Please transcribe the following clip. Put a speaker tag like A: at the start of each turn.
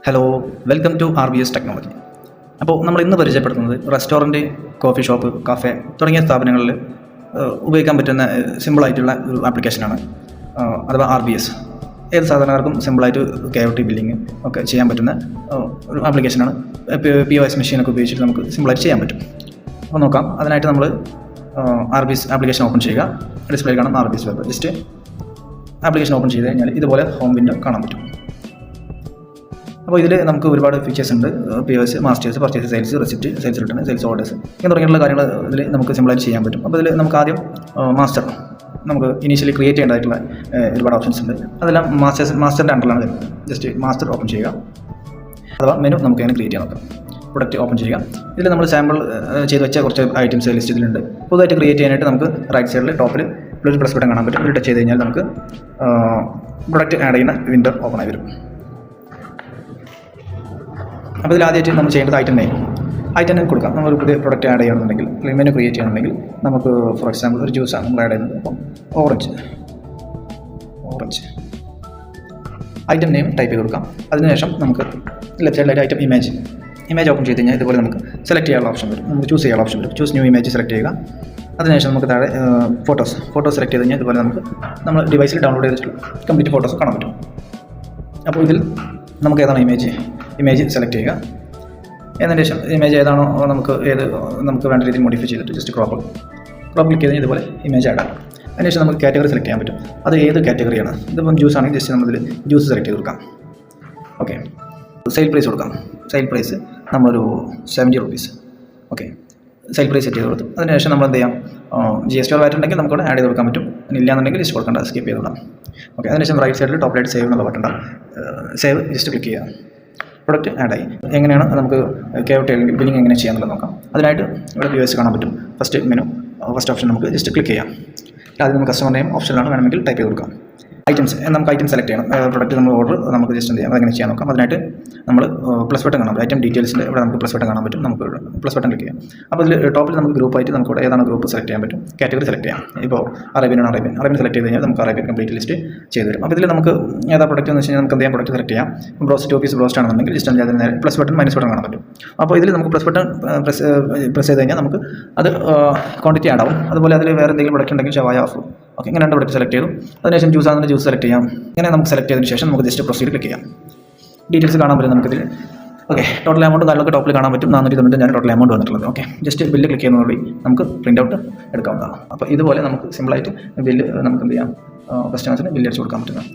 A: Hello, welcome to RBS technology. അപ്പോൾ നമ്മൾ ഇന്ന് പരിചയപ്പെടുത്തുന്നത് റെസ്റ്റോറൻറ്റ്, കോഫി ഷോപ്പ്, കഫേ തുടങ്ങിയ സ്ഥാപനങ്ങളിൽ ഉപയോഗിക്കാൻ പറ്റുന്ന സിമ്പിളായിട്ടുള്ള ഒരു ആപ്ലിക്കേഷനാണ്, അഥവാ RBS. ഏത് സാധാരണക്കാർക്കും സിമ്പിളായിട്ട് KYT ബില്ലിങ് ഒക്കെ ചെയ്യാൻ പറ്റുന്ന ഒരു ആപ്ലിക്കേഷനാണ്. POS മെഷീനൊക്കെ ഉപയോഗിച്ചിട്ട് നമുക്ക് സിമ്പിളായിട്ട് ചെയ്യാൻ പറ്റും. അപ്പോൾ നോക്കാം. അതിനായിട്ട് നമ്മൾ RBS ആപ്ലിക്കേഷൻ ഓപ്പൺ ചെയ്യുക. ഡിസ്പ്ലേ കാണാം RBS web. Just application open ചെയ്ത് കഴിഞ്ഞാൽ ഇതുപോലെ ഹോം വിൻഡോ കാണാൻ പറ്റും. അപ്പോൾ ഇതിൽ നമുക്ക് ഒരുപാട് ഫീച്ചേഴ്സ് ഉണ്ട്. POS, masters, purchase, sales, receipt, sales return, sales orders ഇങ്ങനെ തുടങ്ങിയുള്ള കാര്യങ്ങൾ ഇതിൽ നമുക്ക് സിമ്പിളായിട്ട് ചെയ്യാൻ പറ്റും. അപ്പോൾ ഇതിൽ നമുക്ക് ആദ്യം നമുക്ക് ഇനീഷ്യലി ക്രിയേറ്റ് ചെയ്യേണ്ടതായിട്ടുള്ള ഒരുപാട് ഓപ്ഷൻസ് ഉണ്ട്. അതെല്ലാം മാസ്റ്ററിൻ്റെ അണ്ടറിലാണ് വരുന്നത്. ജസ്റ്റ് മാസ്റ്റർ ഓപ്പൺ ചെയ്യുക, അഥവാ മെനു നമുക്ക് അതിനെ ക്രിയേറ്റ് ചെയ്യാൻ നോക്കാം. പ്രൊഡക്റ്റ് ഓപ്പൺ ചെയ്യുക. ഇതിൽ നമ്മൾ സാമ്പിൾ ചെയ്ത് വെച്ച കുറച്ച് ഐറ്റംസ് ലിസ്റ്റ് ഇതിലുണ്ട്. പുതുതായിട്ട് ക്രിയേറ്റ് ചെയ്യാനായിട്ട് നമുക്ക് റൈറ്റ് സൈഡിൽ ടോപ്പിൽ ഒരു പ്ലസ് ബട്ടൺ കാണാൻ പറ്റും. ഒരു ടച്ച് ചെയ്ത് കഴിഞ്ഞാൽ നമുക്ക് പ്രൊഡക്റ്റ് ആഡ് ചെയ്യുന്ന വിൻഡോ ഓപ്പൺ ആയി വരും. അപ്പോൾ ഇതിൽ ആദ്യമായിട്ട് നമ്മൾ ചെയ്യേണ്ടത് ഐറ്റം നെയിം കൊടുക്കാം. നമ്മളൊരു പുതിയ പ്രൊഡക്റ്റ് ആഡ് ചെയ്യണമെന്നുണ്ടെങ്കിൽ, മെനു ക്രിയേറ്റ് ചെയ്യണമെന്നുണ്ടെങ്കിൽ നമുക്ക് ഫോർ എക്സാമ്പിൾ ഒരു ജ്യൂസാണ് നമ്മൾ ആഡ് ചെയ്യുന്നത്. അപ്പം ഓറഞ്ച് ഐറ്റം നെയിം ടൈപ്പ് ചെയ്ത് കൊടുക്കാം. അതിനുശേഷം നമുക്ക് ലെഫ്റ്റ് സൈഡിലായിട്ട് ഐറ്റം ഇമേജ് ഓപ്പൺ ചെയ്ത് കഴിഞ്ഞാൽ ഇതുപോലെ നമുക്ക് സെലക്ട് ചെയ്യാനുള്ള ഓപ്ഷൻ വരും. നമുക്ക് ചൂസ് ചെയ്യാനുള്ള ഓപ്ഷൻ വരും. ചൂസ് ന്യൂ ഇമേജ് സെലക്ട് ചെയ്യുക. അതിനുശേഷം നമുക്ക് താഴെ ഫോട്ടോസ് സെലക്ട് ചെയ്ത് കഴിഞ്ഞാൽ ഇതുപോലെ നമുക്ക് നമ്മൾ ഡിവൈസിൽ ഡൗൺലോഡ് ചെയ്തിട്ടുള്ള കംപ്ലീറ്റ് ഫോട്ടോസ് കാണാൻ പറ്റും. അപ്പോൾ ഇതിൽ നമുക്ക് ഏതാണ് ഇമേജ് സെലക്ട് ചെയ്യുക. എന്നതിന് ശേഷം ഇമേജ് ഏതാണോ നമുക്ക് വേണ്ട രീതിയിൽ മോഡിഫൈ ചെയ്തിട്ട് ജസ്റ്റ് ക്രോപ്പ് ക്ലിക്ക് ചെയ്ത് ഇതുപോലെ ഇമേജ് ആഡ് ആകും. അതിനുശേഷം നമുക്ക് കാറ്റഗറി സെലക്ട് ചെയ്യാൻ പറ്റും. അത് ഏത് കാറ്റഗറിയാണ്. ഇതിപ്പം ജ്യൂസ് ആണെങ്കിൽ ജസ്റ്റ് നമ്മളിതിൽ ജ്യൂസ് സെലക്ട് ചെയ്ത് കൊടുക്കാം. ഓക്കെ, സെയിൽ പ്രൈസ് കൊടുക്കാം. സെയിൽ പ്രൈസ് നമ്മളൊരു 70 rupees. Okay, sale price set ചെയ്ത് കൊടുത്തു. അതിനുശേഷം നമ്മൾ എന്ത് ചെയ്യാം, GST VAT ഉണ്ടെങ്കിൽ നമുക്ക് ആഡ് ചെയ്ത് കൊടുക്കാൻ പറ്റും. ഇല്ലാന്നുണ്ടെങ്കിൽ ലിസ്റ്റ് കൊടുക്കേണ്ട, സ്കിപ്പ് ചെയ്ത് കൊടുക്കാം. ഓക്കെ, അതിനുശേഷം റൈറ്റ് സൈഡിൽ ടോപ്പിലായിട്ട് സേവ് എന്നുള്ള ബട്ടൺ ഉണ്ടാവും. സേവ് ജസ്റ്റ് ക്ലിക്ക് ചെയ്യുക. പ്രൊഡക്റ്റ് ആഡായി. എങ്ങനെയാണ് നമുക്ക് KYT അല്ലെങ്കിൽ ബില്ലിംഗ് എങ്ങനെ ചെയ്യാമെന്നുള്ളത് നോക്കാം. അതിനായിട്ട് ഇവിടെ POS കാണാൻ പറ്റും. ഫസ്റ്റ് ഓപ്ഷൻ നമുക്ക് ജസ്റ്റ് ക്ലിക്ക് ചെയ്യാം. ആദ്യം നമുക്ക് കസ്റ്റമർ നെയിം ഓപ്ഷനിലാണ്, വേണമെങ്കിൽ ടൈപ്പ് ചെയ്ത് കൊടുക്കാം. നമുക്ക് ഐറ്റം സെലക്ട് ചെയ്യണം. പ്രൊഡക്റ്റ് നമ്മൾ ഓർഡർ നമുക്ക് ജസ്റ്റ് എന്ത് ചെയ്യാം, അതെങ്ങനെ ചെയ്യാൻ നോക്കാം. അതിനായിട്ട് നമ്മൾ പ്ലസ് ബട്ടൺ കാണാൻ പറ്റും. ഐറ്റം ഡീറ്റെയിൽസിൻ്റെ ഇവിടെ നമുക്ക് പ്ലസ് ബട്ടൺ കാണാൻ പറ്റും. നമുക്ക് പ്ലസ് ബട്ടൺ ക്ലിക്ക് ചെയ്യാം. അപ്പോൾ ഇതിൽ ടോപ്പിൽ നമുക്ക് ഗ്രൂപ്പായിട്ട് നമുക്ക് ഇവിടെ ഏതാണ് ഗ്രൂപ്പ് സെലക്ട് ചെയ്യാൻ പറ്റും. കാറ്റഗറി സെലക്ട് ചെയ്യാം. ഇപ്പോൾ അറേബ്യൻ സെലക്ട് ചെയ്ത് കഴിഞ്ഞാൽ നമുക്ക് അറേബ്യൻ കംപ്ലീറ്റ് ലിസ്റ്റ് ചെയ്ത് തരും. അപ്പോൾ ഇതിൽ നമുക്ക് ഏതാ പ്രൊഡക്റ്റ് എന്ന് വെച്ച് കഴിഞ്ഞാൽ നമുക്ക് എന്ത് ചെയ്യാം, പ്രൊഡക്റ്റ് സെലക്ട് ചെയ്യാം. ബ്രോസ്റ്റ് ആണെന്നുണ്ടെങ്കിൽ ജസ്റ്റ് അതിന് പ്ലസ് ബട്ടൺ മൈനസ് ബട്ടൺ കാണാൻ പറ്റും. അപ്പോൾ ഇതിൽ നമുക്ക് പ്ലസ് ബട്ടൺ പ്രസ് ചെയ്ത് കഴിഞ്ഞാൽ നമുക്ക് അത് ക്വാണ്ടിറ്റി ആഡ് ആവും. അതുപോലെ അതിൽ വേറെ എന്തെങ്കിലും പ്രൊഡക്റ്റ് ഉണ്ടെങ്കിൽ ഷവായ ഓഫ്. ഓക്കെ, ഇങ്ങനെ 2 പ്രൊഡക്റ്റ് സെലക്ട് ചെയ്തു. അതിനുശേഷം ജ്യൂസ് ആണെന്ന് ജ്യൂസ് സെലക്ട് ചെയ്യാം. ഇങ്ങനെ നമുക്ക് സെലക്ട് ചെയ്തതിന് ശേഷം നമുക്ക് ജസ്റ്റ് പ്രൊസീഡ് ക്ലിക്ക് ചെയ്യാം. ഡീറ്റെയിൽസ് കാണാൻ പറ്റും നമുക്കിതിൽ. ഓക്കെ, ടോട്ടൽ എമൗണ്ട് കാര്യങ്ങളൊക്കെ ടോപ്പിൽ കാണാൻ പറ്റും. 495 ടോട്ടൽ എമൗണ്ട് വന്നിട്ടുള്ളത്. ഓക്കെ, ജസ്റ്റ് ബില്ല് ക്ലിക്ക് ചെയ്യുന്നതോടുകൂടി നമുക്ക് പ്രിൻ്റ് ഔട്ട് എടുക്കാവുന്നതാണ്. അപ്പോൾ ഇതുപോലെ നമുക്ക് സിമ്പിളായിട്ട് ബില്ല് നമുക്ക് എന്ത് ചെയ്യാം, കസ്റ്റമേഴ്സിന് ബില്ല് അടിച്ച് കൊടുക്കാൻ പറ്റുന്നത്.